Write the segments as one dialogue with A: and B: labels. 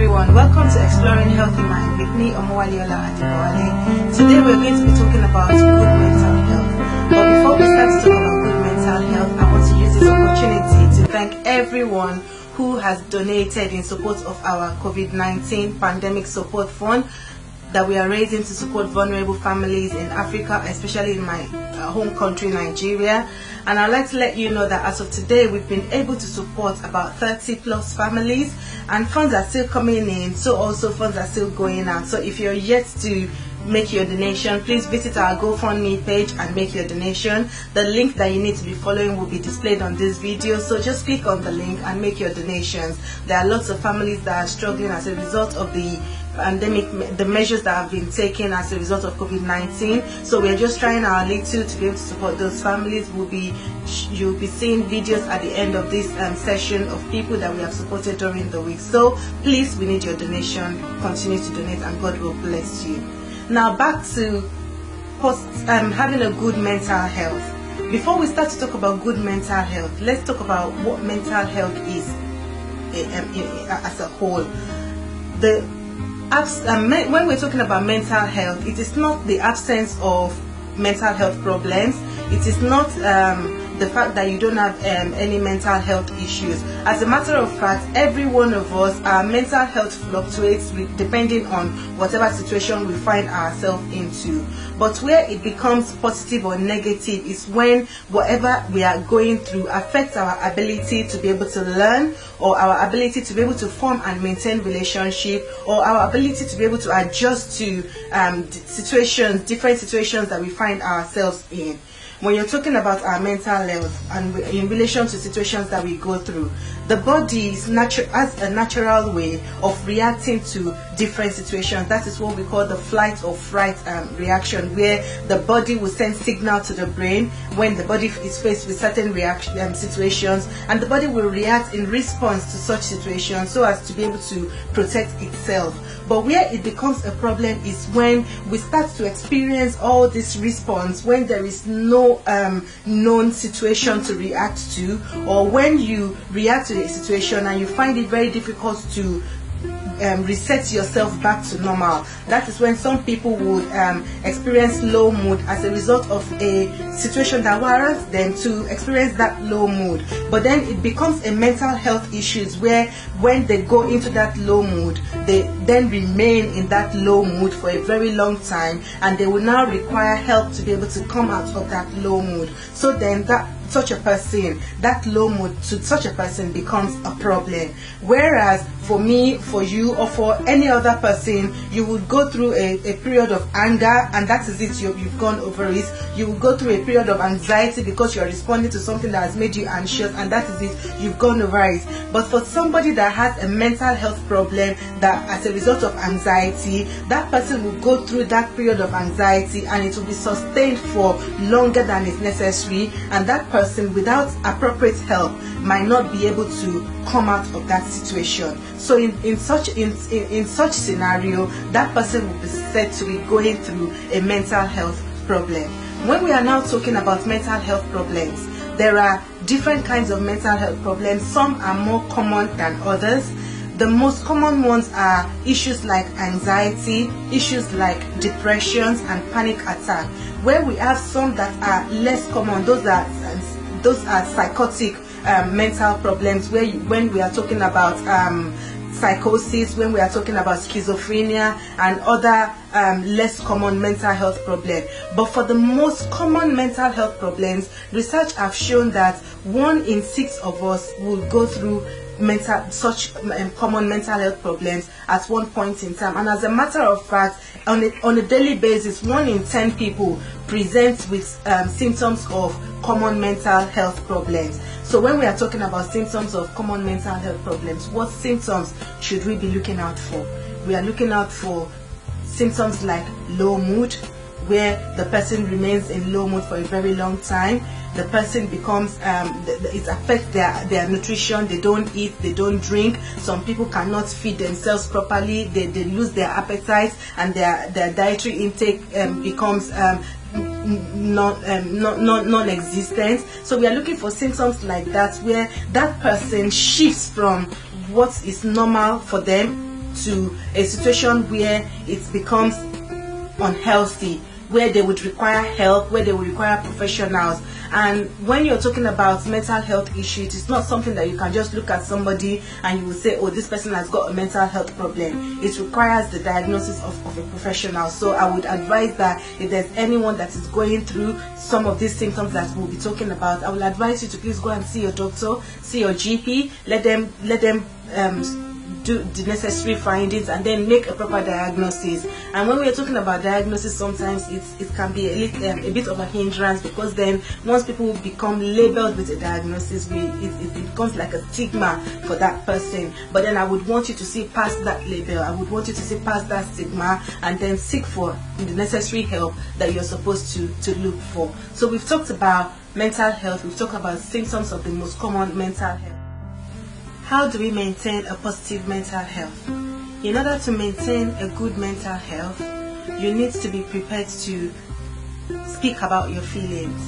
A: everyone, welcome to Exploring Healthy Mind with me, Omowale Adebowale. Today we're going to be talking about good mental health. But before we start to talk about good mental health, I want to use this opportunity to thank everyone who has donated in support of our COVID-19 pandemic support fund that we are raising to support vulnerable families in Africa, especially in my home country, Nigeria. And I'd like to let you know that as of today, we've been able to support about 30 plus families, and funds are still coming in, so also funds are still going out. So if you're yet to make your donation, please visit our GoFundMe page and make your donation. The link that you need to be following will be displayed on this video, so just click on the link and make your donations. There are lots of families that are struggling as a result of the pandemic, the measures that have been taken as a result of COVID-19. So we're just trying our little to be able to support those families. You'll be seeing videos at the end of this session of people that we have supported during the week. So please, we need your donation. Continue to donate and God will bless you. Now back to having a good mental health. Before we start to talk about good mental health, let's talk about what mental health is as a whole. When we're talking about mental health, it is not the absence of mental health problems. It is not the fact that you don't have any mental health issues. As a matter of fact, every one of us, our mental health fluctuates depending on whatever situation we find ourselves into. But where it becomes positive or negative is when whatever we are going through affects our ability to be able to learn, or our ability to be able to form and maintain relationship, or our ability to be able to adjust to different situations that we find ourselves in. When you're talking about our mental health and in relation to situations that we go through, the body has a natural way of reacting to different situations. That is what we call the flight or fright reaction, where the body will send signal to the brain when the body is faced with certain situations, and the body will react in response to such situations so as to be able to protect itself. But where it becomes a problem is when we start to experience all this response when there is no known situation to react to, or when you react to a situation and you find it very difficult to reset yourself back to normal. That is when some people would experience low mood as a result of a situation that warrants them to experience that low mood. But then it becomes a mental health issues where when they go into that low mood, they then remain in that low mood for a very long time, and they will now require help to be able to come out of that low mood. So then that low mood to such a person becomes a problem. Whereas for me, for you, or for any other person, you would go through a period of anger, and that is it, you've gone over it. You will go through a period of anxiety because you're responding to something that has made you anxious, and that is it, you've gone over it. But for somebody that has a mental health problem, that as a result of anxiety, that person will go through that period of anxiety and it will be sustained for longer than is necessary, and that person without appropriate help might not be able to come out of that situation. So in such scenario, that person will be said to be going through a mental health problem. When we are now talking about mental health problems, there are different kinds of mental health problems. Some are more common than others. The most common ones are issues like anxiety, issues like depressions and panic attack. Where we have some that are less common, those are psychotic mental problems, when we are talking about psychosis, when we are talking about schizophrenia and other less common mental health problems. But for the most common mental health problems, research have shown that 1 in 6 of us will go through such common mental health problems at one point in time. And as a matter of fact, on a daily basis, 1 in 10 people present with symptoms of common mental health problems. So when we are talking about symptoms of common mental health problems, what symptoms should we be looking out for? We are looking out for symptoms like low mood, where the person remains in low mood for a very long time. The person becomes, it affects their nutrition. They don't eat, they don't drink. Some people cannot feed themselves properly. They lose their appetite, and their dietary intake becomes non-existent. So we are looking for symptoms like that, where that person shifts from what is normal for them to a situation where it becomes unhealthy, where they would require help, where they would require professionals. And when you're talking about mental health issues, it's not something that you can just look at somebody and you will say, oh, this person has got a mental health problem. It requires the diagnosis of a professional. So I would advise that if there's anyone that is going through some of these symptoms that we'll be talking about, I will advise you to please go and see your doctor, see your GP, let them do the necessary findings and then make a proper diagnosis. And when we are talking about diagnosis, sometimes it can be a bit of a hindrance, because then once people become labeled with a diagnosis, it becomes like a stigma for that person. But then I would want you to see past that label. I would want you to see past that stigma and then seek for the necessary help that you're supposed to look for. So we've talked about mental health, we've talked about symptoms of the most common mental health. How do we maintain a positive mental health? In order to maintain a good mental health, you need to be prepared to speak about your feelings.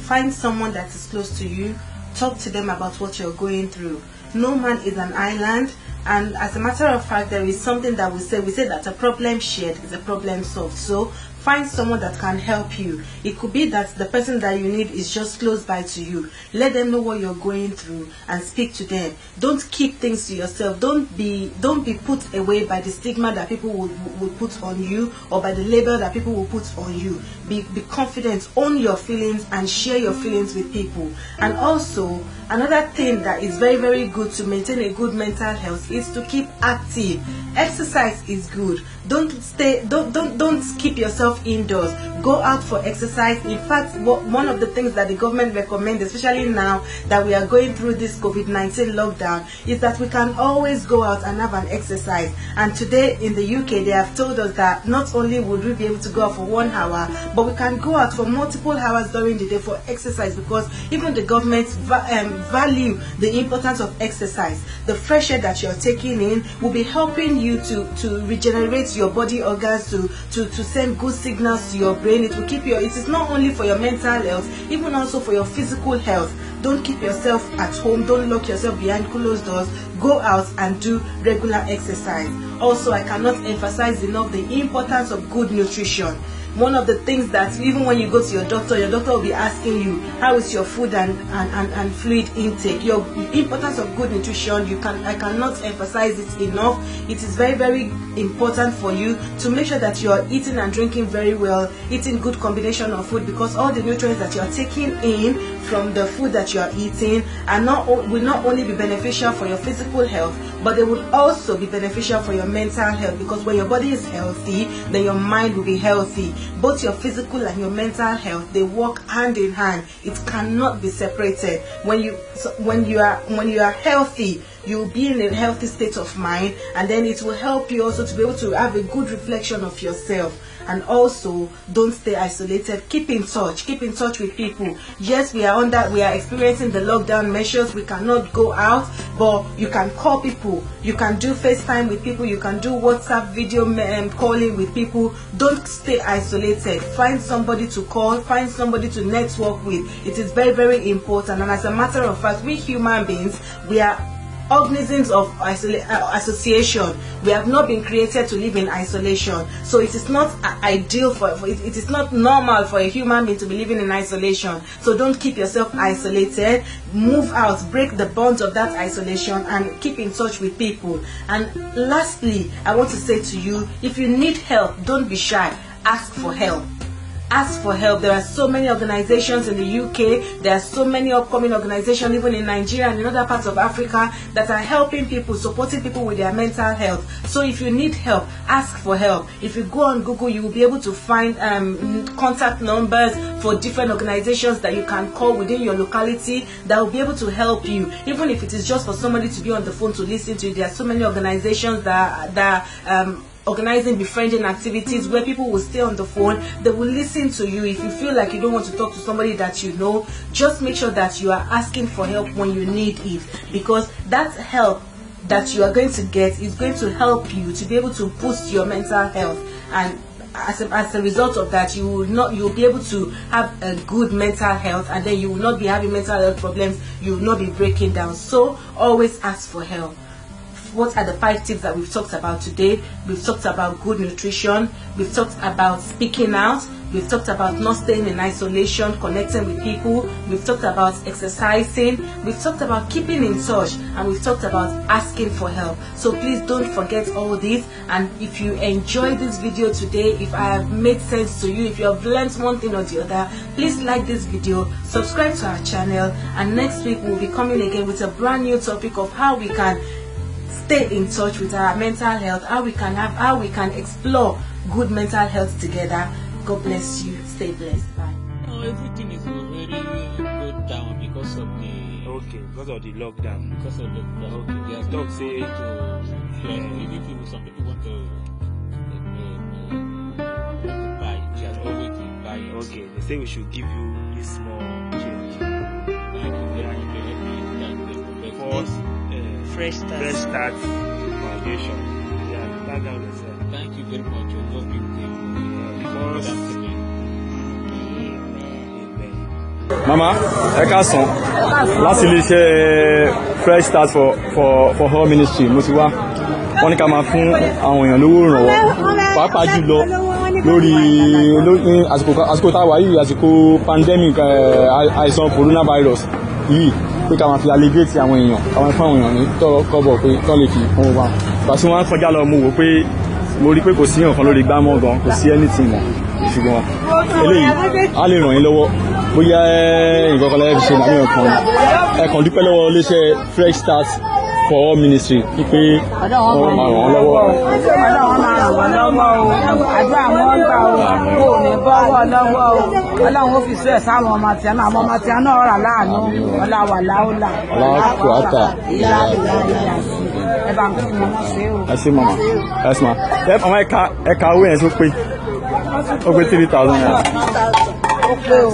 A: Find someone that is close to you, talk to them about what you're going through. No man is an island, and as a matter of fact, there is something that we say that a problem shared is a problem solved. So find someone that can help you. It could be that the person that you need is just close by to you. Let them know what you're going through and speak to them. Don't keep things to yourself. Don't be put away by the stigma that people will put on you, or by the label that people will put on you. Be confident, own your feelings and share your feelings with people. And also, another thing that is very, very good to maintain a good mental health is to keep active. Exercise is good. Don't keep yourself indoors. Go out for exercise. In fact, one of the things that the government recommends, especially now that we are going through this COVID-19 lockdown, is that we can always go out and have an exercise. And today in the UK, they have told us that not only would we be able to go out for 1 hour, but we can go out for multiple hours during the day for exercise, because even the government value the importance of exercise. The fresh air that you're taking in will be helping you to regenerate your body organs, to send good signals to your brain. It will keep it is not only for your mental health, even also for your physical health. Don't keep yourself at home. Don't lock yourself behind closed doors. Go out and do regular exercise. Also, I cannot emphasize enough the importance of good nutrition. One of the things that even when you go to your doctor will be asking you, how is your food and fluid intake? Your importance of good nutrition, I cannot emphasize it enough. It is very, very important for you to make sure that you are eating and drinking very well, eating good combination of food, because all the nutrients that you are taking in from the food that you are eating will not only be beneficial for your physical health, but they will also be beneficial for your mental health, because when your body is healthy, then your mind will be healthy. Both your physical and your mental health, they work hand in hand. It cannot be separated. When you are healthy, you will be in a healthy state of mind, and then it will help you also to be able to have a good reflection of yourself. And also, don't stay isolated. Keep in touch with people. Yes, we are experiencing the lockdown measures. We cannot go out, but you can call people, you can do FaceTime with people, you can do WhatsApp video calling with people. Don't stay isolated. Find somebody to call, find somebody to network with. It is very, very important. And as a matter of fact, we human beings, we are organisms of association. We have not been created to live in isolation. So it is not ideal it is not normal for a human being to be living in isolation. So don't keep yourself isolated. Move out, break the bonds of that isolation, and keep in touch with people. And lastly, I want to say to you, if you need help, don't be shy. Ask for help. Ask for help. There are so many organizations in the UK, there are so many upcoming organizations even in Nigeria and in other parts of Africa that are helping people, supporting people with their mental health. So if you need help, ask for help. If you go on Google, you will be able to find contact numbers for different organizations that you can call within your locality that will be able to help you. Even if it is just for somebody to be on the phone to listen to you, there are so many organizations that organizing befriending activities where people will stay on the phone. They will listen to you. If you feel like you don't want to talk to somebody that you know, just make sure that you are asking for help when you need it, because that help that you are going to get is going to help you to be able to boost your mental health. And as a result of that, you will be able to have a good mental health, and then you will not be having mental health problems. You will not be breaking down. So always ask for help. what are the 5 tips that we've talked about today. We've talked about good nutrition, we've talked about speaking out, we've talked about not staying in isolation, connecting with people, we've talked about exercising, we've talked about keeping in touch, and we've talked about asking for help. So please don't forget all this. And if you enjoyed this video today, if I have made sense to you, if you have learned one thing or the other, please like this video, subscribe to our channel, and next week we'll be coming again with a brand new topic of how we can stay in touch with our mental health, how we can explore good mental health together. God bless you. Stay blessed. Bye.
B: No, everything is very good down because of the lockdown. Because of the lockdown. Okay. Yes, don't say to some people want to buy. They are always to buy. Okay, they say we should give you this small change. Thank you very much. For Fresh Start Foundation. Yeah, back down yourself. Thank you very much. Your God will give you.
C: Mama, ẹ káàsán láti iléeṣẹ́ Fresh Start for All Ministries mo ti wá wọ́n ní ká máa fún àwọn èèyàn lówó ìrànwọ́ pàápàá jùlọ lórí àsìkò tá a wà yìí, àsìkò pandemic àìsàn coronavirus yìí, pé ká máa fi alleviate àwọn èèyàn, ká máa fún àwọn èèyàn ní kọ́bọ̀ pé tọ́ lè fi fún wa. Pàṣẹ wọn kọjá lọ mo wò pé mo rí pé kò sí nǹkan lórí gbámọ́ gan, kò sí anything mọ́, ṣùgbọ́n eléyìí á lè ràn yín lọ́wọ́ bóyá nǹkan kan lẹ́yìn fi ṣe láàrin ọkàn ẹ̀kan dúpẹ́ lọ́wọ́ iléeṣẹ́ Fresh Start for All Ministries wípé wọ́n máa ràn wọ́n lọ́wọ́.
D: Ọlọ́run máa ràn wọ́n lọ́wọ́ o, àdúrà wọn gbà o, kò ní bọ́wọ́ lọ́wọ́ o, Ọlọ́run ó fi sọ ẹ̀ sáwọn ọmọ tí a náà, àwọn ọmọ tí a náà rà láàánú, ọláwà láòlà.
C: Aláàkú àtà.
D: Ẹ bá ń kí wọn ṣe o.
C: Ẹ ṣé mama, ẹ ṣé ma. Ọmọ ẹ̀ka owó yẹn tó pé 3,000 naira.
D: Ó pé o.